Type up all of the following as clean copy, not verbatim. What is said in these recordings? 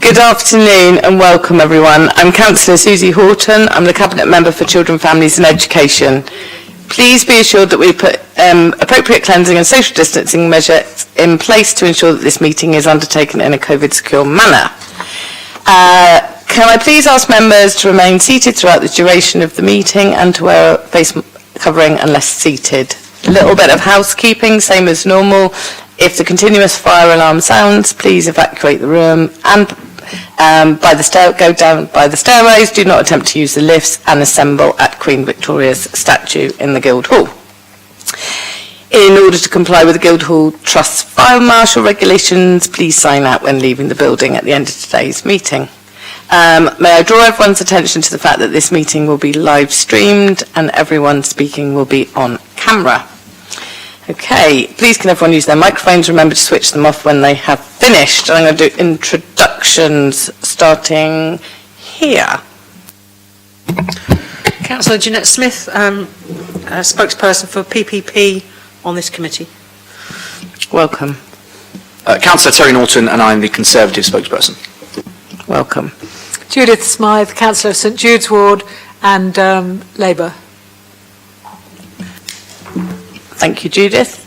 Good afternoon and welcome everyone. I'm Councillor Susie Horton. I'm the Cabinet Member for Children, Families and Education. Please be assured that we put appropriate cleansing and social distancing measures in place to ensure that this meeting is undertaken in a COVID-secure manner. Can I please ask members to remain seated throughout the duration of the meeting and to wear a face covering unless seated? A little bit of housekeeping, same as normal. If the continuous fire alarm sounds, please evacuate the room and go down by the stairways. Do not attempt to use the lifts and assemble at Queen Victoria's statue in the Guildhall. In order to comply with the Guildhall Trust's fire marshal regulations, please sign out when leaving the building at the end of today's meeting. May I draw everyone's attention to the fact that this meeting will be live streamed and everyone speaking will be on camera. Okay, please can everyone use their microphones. Remember to switch them off when they have finished. I'm going to do introductions starting here. Councillor Jeanette Smith, spokesperson for PPP on this committee. Welcome. Councillor Terry Norton, and I'm the Conservative spokesperson. Welcome. Judith Smythe, Councillor of St Jude's Ward and Labour. Thank you, Judith.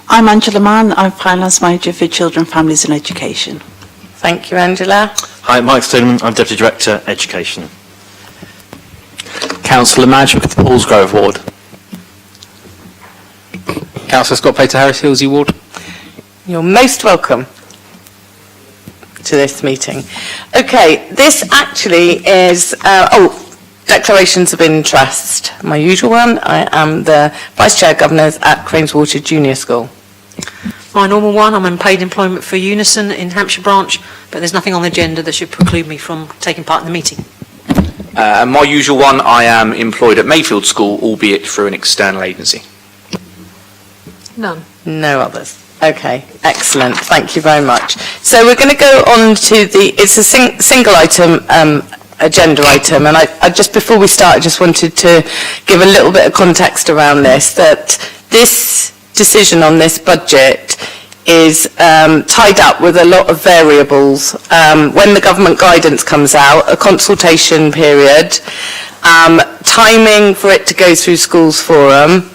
I'm Angela Mann. I'm Finance Manager for Children, Families and Education. Thank you, Angela. Hi, Mike Stoneman. I'm Deputy Director, Education. Councillor Madge with the Paulsgrove Ward. Councillor Scott Pater Harris, Hillsey Ward. You're most welcome to this meeting. Okay, this actually is... declarations of interest. My usual one, I am the Vice Chair Governors at Craneswater Junior School. My normal one, I'm in paid employment for Unison in Hampshire branch, but there's nothing on the agenda that should preclude me from taking part in the meeting. My usual one, I am employed at Mayfield School, albeit through an external agency. None. No others. Okay, excellent. Thank you very much. So we're going to go on to it's a single item agenda item, and I just before we start I just wanted to give a little bit of context around this, that this decision on this budget is tied up with a lot of variables. When the government guidance comes out, a consultation period, timing for it to go through schools forum,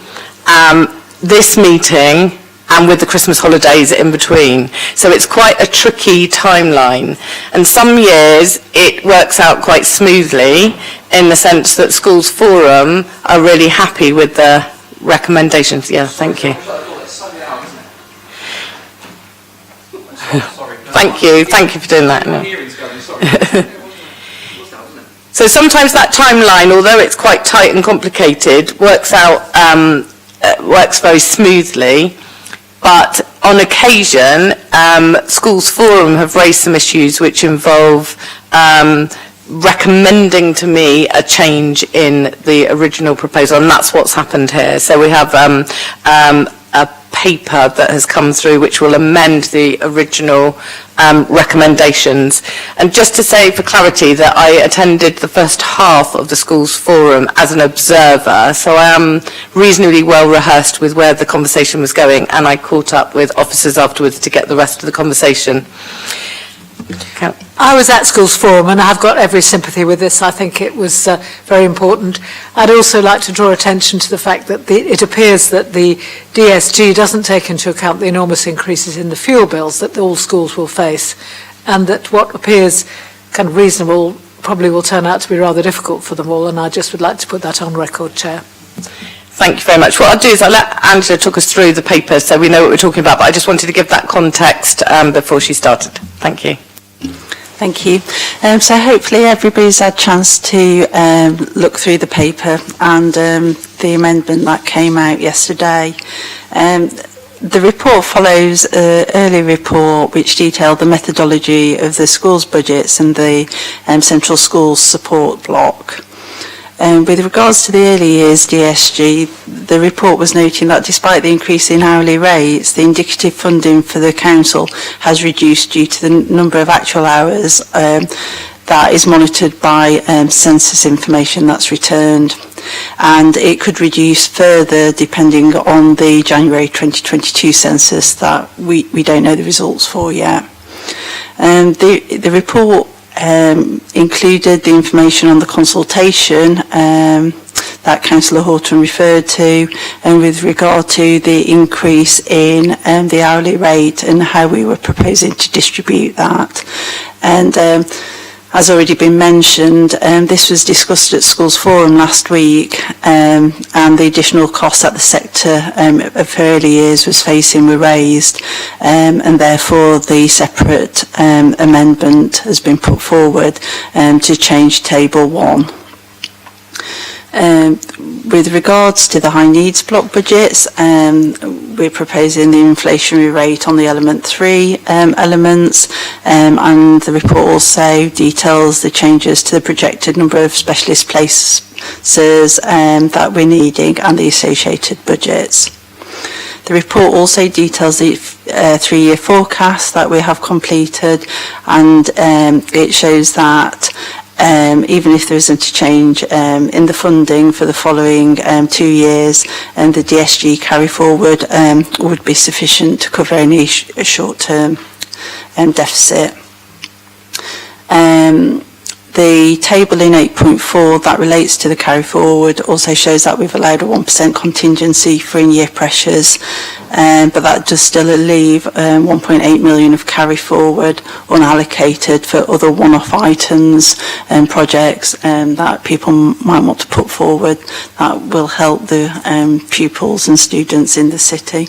this meeting, and with the Christmas holidays in between. So it's quite a tricky timeline. And some years it works out quite smoothly in the sense that Schools Forum are really happy with the recommendations. Yeah, thank you. Thank you for doing that. So sometimes that timeline, although it's quite tight and complicated, works very smoothly. But on occasion, Schools Forum have raised some issues which involve recommending to me a change in the original proposal, and that's what's happened here. So we have a paper that has come through which will amend the original recommendations. And just to say for clarity that I attended the first half of the Schools Forum as an observer, so I am reasonably well rehearsed with where the conversation was going, and I caught up with officers afterwards to get the rest of the conversation. I was at Schools Forum and I've got every sympathy with this. I think it was very important. I'd also like to draw attention to the fact that it appears that the DSG doesn't take into account the enormous increases in the fuel bills that all schools will face, and that what appears kind of reasonable probably will turn out to be rather difficult for them all, and I just would like to put that on record, Chair. Thank you very much. What I'll do is I'll let Angela talk us through the paper so we know what we're talking about, but I just wanted to give that context before she started. Thank you. Thank you. So hopefully everybody's had a chance to look through the paper and the amendment that came out yesterday. The report follows an early report which detailed the methodology of the schools budgets and the central schools support block. With regards to the early years DSG, the report was noting that despite the increase in hourly rates, the indicative funding for the council has reduced due to the number of actual hours that is monitored by census information that's returned. And it could reduce further depending on the January 2022 census that we don't know the results for yet. The report included the information on the consultation that Councillor Horton referred to, and with regard to the increase in the hourly rate and how we were proposing to distribute that. And as already been mentioned, this was discussed at Schools Forum last week, and the additional costs that the sector of early years was facing were raised, and therefore the separate amendment has been put forward to change Table 1. With regards to the high needs block budgets, we're proposing the inflationary rate on the element 3 elements, and the report also details the changes to the projected number of specialist places that we're needing and the associated budgets. The report also details the 3-year forecast that we have completed, and it shows that even if there isn't a change in the funding for the following 2 years, and the DSG carry forward would be sufficient to cover any short-term deficit. The table in 8.4 that relates to the carry forward also shows that we've allowed a 1% contingency for in-year pressures, but that does still leave 1.8 million of carry forward unallocated for other one-off items and projects that people might want to put forward that will help the pupils and students in the city.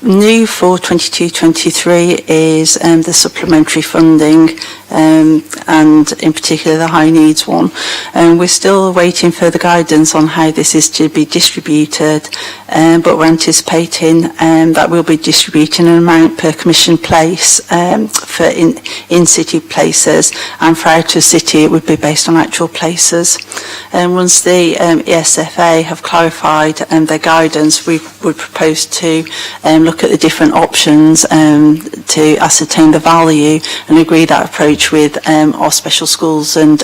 New for 22-23 is the supplementary funding, and in particular the high needs one. We're still waiting for the guidance on how this is to be distributed, but we're anticipating that we'll be distributing an amount per commission place for in-city places, and for out of city it would be based on actual places. Once the ESFA have clarified their guidance, we would propose to look at the different options to ascertain the value and agree that approach with our special schools and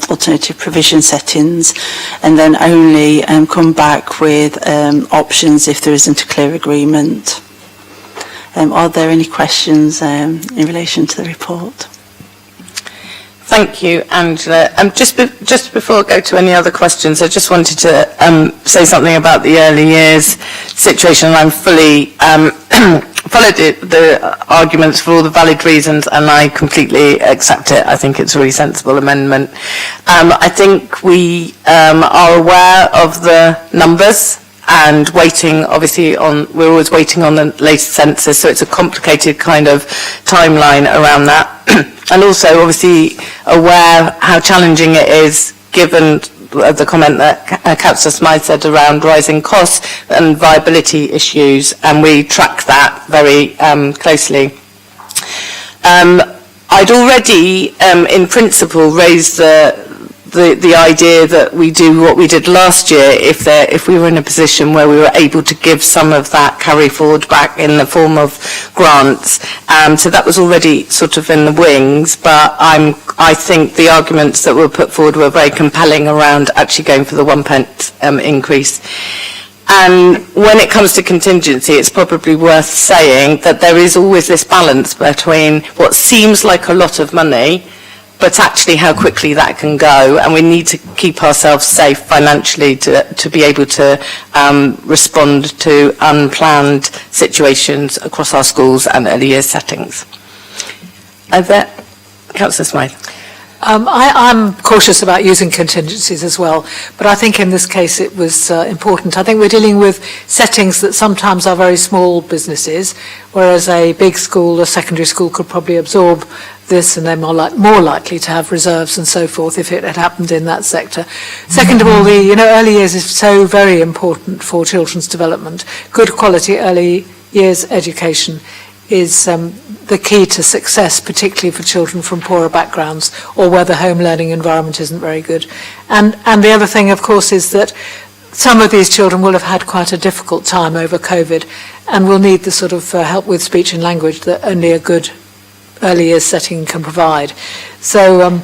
alternative provision settings, and then only come back with options if there isn't a clear agreement. Are there any questions in relation to the report? Thank you, Angela. Just before I go to any other questions, I just wanted to say something about the early years situation. I'm fully followed the arguments for all the valid reasons, and I completely accept it. I think it's a really sensible amendment. I think we are aware of the numbers and waiting, obviously, we're always waiting on the latest census, so it's a complicated kind of timeline around that. And also, obviously, aware how challenging it is, given the comment that Councillor Smythe said around rising costs and viability issues, and we track that very closely. I'd already, in principle, raised the idea that we do what we did last year if we were in a position where we were able to give some of that carry forward back in the form of grants. So that was already sort of in the wings, but I think the arguments that were put forward were very compelling around actually going for the 1p increase. And when it comes to contingency, it's probably worth saying that there is always this balance between what seems like a lot of money, but actually how quickly that can go, and we need to keep ourselves safe financially to be able to respond to unplanned situations across our schools and early years settings. Councillor Smythe. I'm cautious about using contingencies as well, but I think in this case it was important. I think we're dealing with settings that sometimes are very small businesses, whereas a big school, a secondary school, could probably absorb this, and they're more likely to have reserves and so forth if it had happened in that sector. Second of all, early years is so very important for children's development. Good quality early years education is the key to success, particularly for children from poorer backgrounds or where the home learning environment isn't very good. And the other thing, of course, is that some of these children will have had quite a difficult time over COVID and will need the sort of help with speech and language that only a good early years setting can provide. So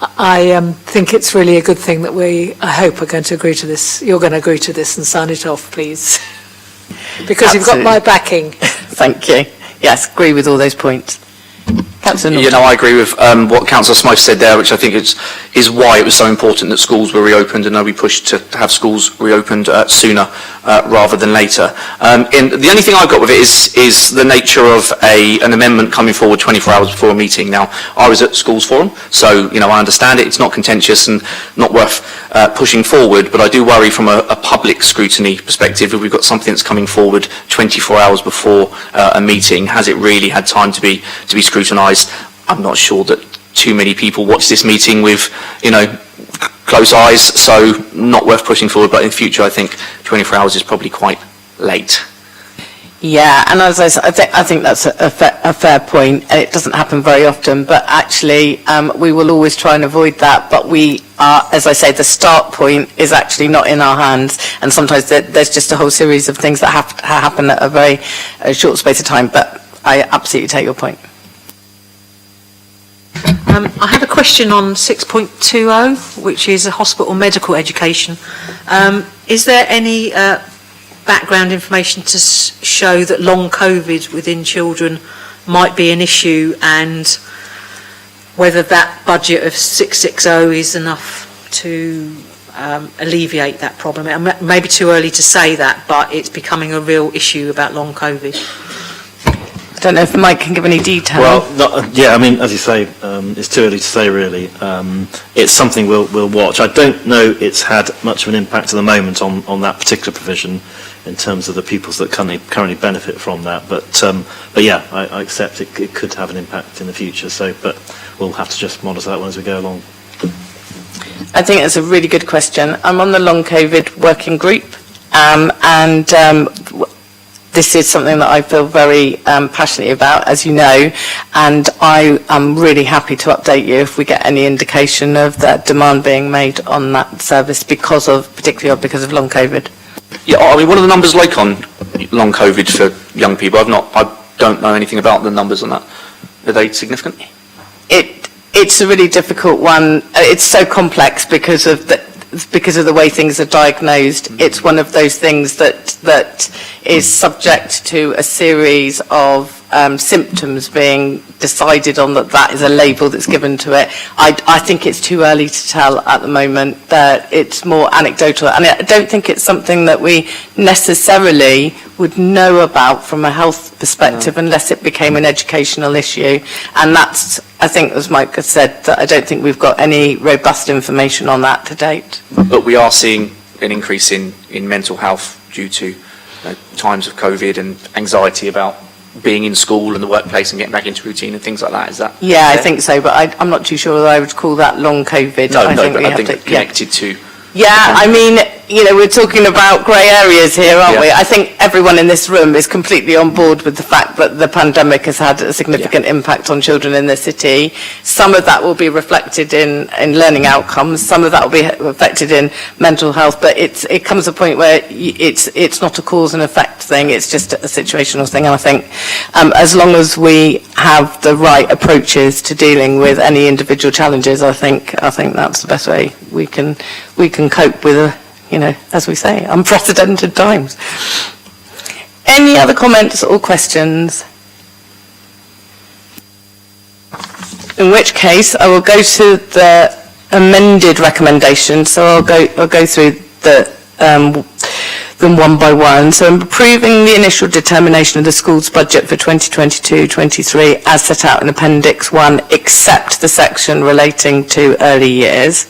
I think it's really a good thing that I hope, are going to agree to this. You're going to agree to this and sign it off, please. Because Absolutely. You've got my backing. Thank you. yes, agree with all those points. Councillor Norton. I agree with what Councillor Smythe said there, which I think is why it was so important that schools were reopened, and we pushed to have schools reopened sooner rather than later. The only thing I've got with it is the nature of an amendment coming forward 24 hours before a meeting. Now, I was at Schools Forum, so I understand it. It's not contentious and not worth pushing forward, but I do worry from a public scrutiny perspective. If we've got something that's coming forward 24 hours before a meeting, has it really had time to be scrutinised? I'm not sure that too many people watch this meeting with, close eyes, so not worth pushing forward, but in future I think 24 hours is probably quite late. Yeah, and as I said, I think that's a fair point. It doesn't happen very often, but actually we will always try and avoid that, but we are, as I say, the start point is actually not in our hands, and sometimes there's just a whole series of things that happen at a very short space of time, but I absolutely take your point. I have a question on 6.20, which is a hospital medical education. Is there any background information to show that long COVID within children might be an issue, and whether that budget of 660 is enough to alleviate that problem? It may be too early to say that, but it's becoming a real issue about long COVID. I don't know if Mike can give any detail. Well, as you say, it's too early to say really. It's something we'll watch. I don't know it's had much of an impact at the moment on that particular provision in terms of the pupils that currently benefit from that. But yeah, I accept it could have an impact in the future. But we'll have to just monitor that one as we go along. I think it's a really good question. I'm on the long COVID working group, and this is something that I feel very passionately about, as you know, and I am really happy to update you if we get any indication of that demand being made on that service particularly because of long COVID. Yeah, what are the numbers like on long COVID for young people? I don't know anything about the numbers on that. Are they significant? It's a really difficult one. It's so complex because of the way things are diagnosed. It's one of those things that is subject to a series of symptoms being decided on, that is a label that's given to it. I think it's too early to tell at the moment. That it's more anecdotal, and I don't think it's something that we necessarily would know about from a health perspective unless it became an educational issue. And that's, I think, as Mike has said, that I don't think we've got any robust information on that to date. But we are seeing an increase in mental health due to times of COVID and anxiety about being in school and the workplace and getting back into routine and things like that. Is that? Yeah, I think so, but I'm not too sure whether I would call that long COVID. I think connected to. Yeah, I mean, we're talking about grey areas here, aren't we? I think everyone in this room is completely on board with the fact that the pandemic has had a significant impact on children in the city. Some of that will be reflected in learning outcomes. Some of that will be reflected in mental health. But it comes to a point where it's not a cause and effect thing. It's just a situational thing. And I think as long as we have the right approaches to dealing with any individual challenges, I think that's the best way we can cope with as we say, unprecedented times. Any other comments or questions? In which case, I will go to the amended recommendations. So I'll go through them one by one. So I'm approving the initial determination of the school's budget for 2022-23 as set out in Appendix 1, except the section relating to early years.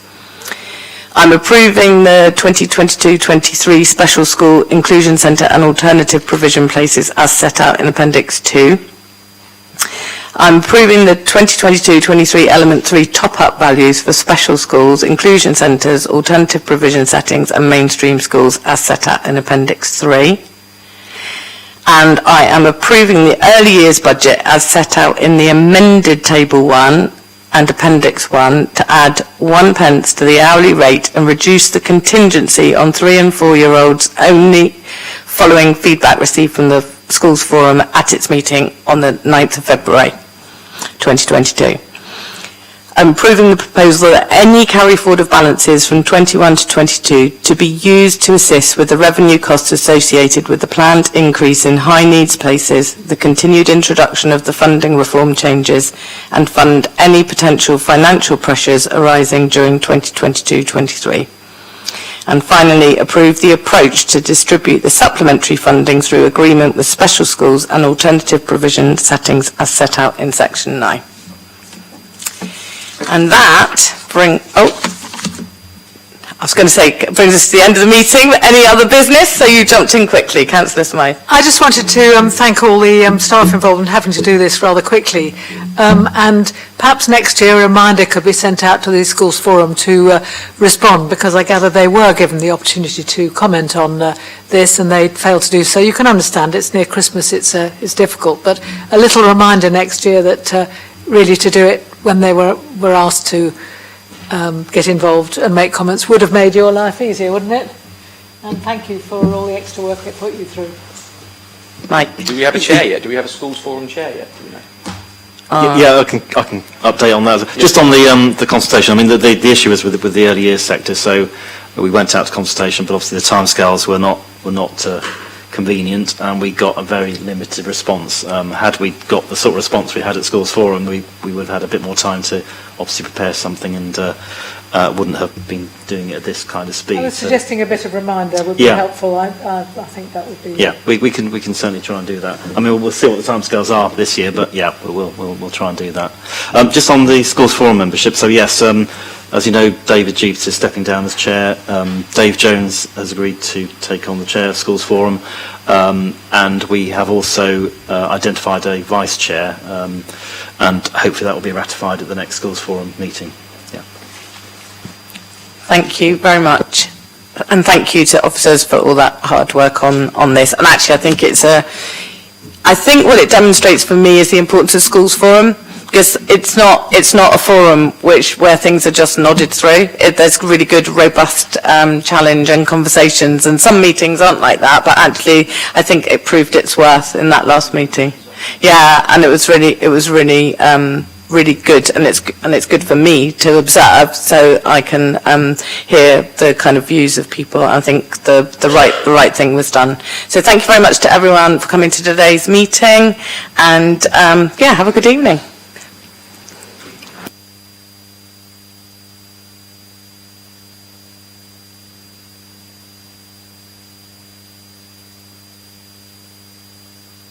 I'm approving the 2022-23 Special School Inclusion Centre and Alternative Provision Places as set out in Appendix 2. I'm approving the 2022-23 Element 3 top-up values for special schools, inclusion centres, alternative provision settings and mainstream schools as set out in Appendix 3. And I am approving the early years budget as set out in the amended Table 1 and Appendix 1 to add 1 pence to the hourly rate and reduce the contingency on 3 and 4-year-olds only following feedback received from the Schools Forum at its meeting on the 9th of February 2022. approving the proposal that any carry forward of balances from 21 to 22 to be used to assist with the revenue costs associated with the planned increase in high needs places, the continued introduction of the funding reform changes, and fund any potential financial pressures arising during 2022-23. And finally, approve the approach to distribute the supplementary funding through agreement with special schools and alternative provision settings as set out in section 9. And that brings us to the end of the meeting. Any other business? So you jumped in quickly, Councillor Smythe. I just wanted to thank all the staff involved in having to do this rather quickly. And perhaps next year a reminder could be sent out to the Schools Forum to respond, because I gather they were given the opportunity to comment on this and they failed to do so. You can understand it's near Christmas, it's difficult, but a little reminder next year that really to do it when they were asked to get involved and make comments would have made your life easier, wouldn't it? And thank you for all the extra work it put you through. Mike. Do we have a chair yet? Do we have a Schools Forum chair yet? Do we know? Yeah, I can update on that. Just on the consultation, I mean, the issue is with the early years sector, so we went out to consultation, but obviously the timescales were not convenient, and we got a very limited response. Had we got the sort of response we had at Schools Forum, we would have had a bit more time to obviously prepare something, and wouldn't have been doing it at this kind of speed. I was suggesting a bit of reminder would be helpful. I think that would be... Yeah, we can certainly try and do that. I mean, we'll see what the timescales are this year, but yeah, we'll try and do that. Just on the Schools Forum membership, so yes, as you know, David Jeeves is stepping down as chair. Dave Jones has agreed to take on the chair of Schools Forum, and we have also identified a vice chair, and hopefully that will be ratified at the next Schools Forum meeting. Yeah. Thank you very much. And thank you to officers for all that hard work on this. And actually, I think what it demonstrates for me is the importance of Schools Forum, because it's not a forum where things are just nodded through. There's really good, robust challenge and conversations, and some meetings aren't like that, but actually I think it proved its worth in that last meeting. Yeah, and it was really good, and it's good for me to observe, so I can hear the kind of views of people. I think the right thing was done. So thank you very much to everyone for coming to today's meeting, and have a good evening.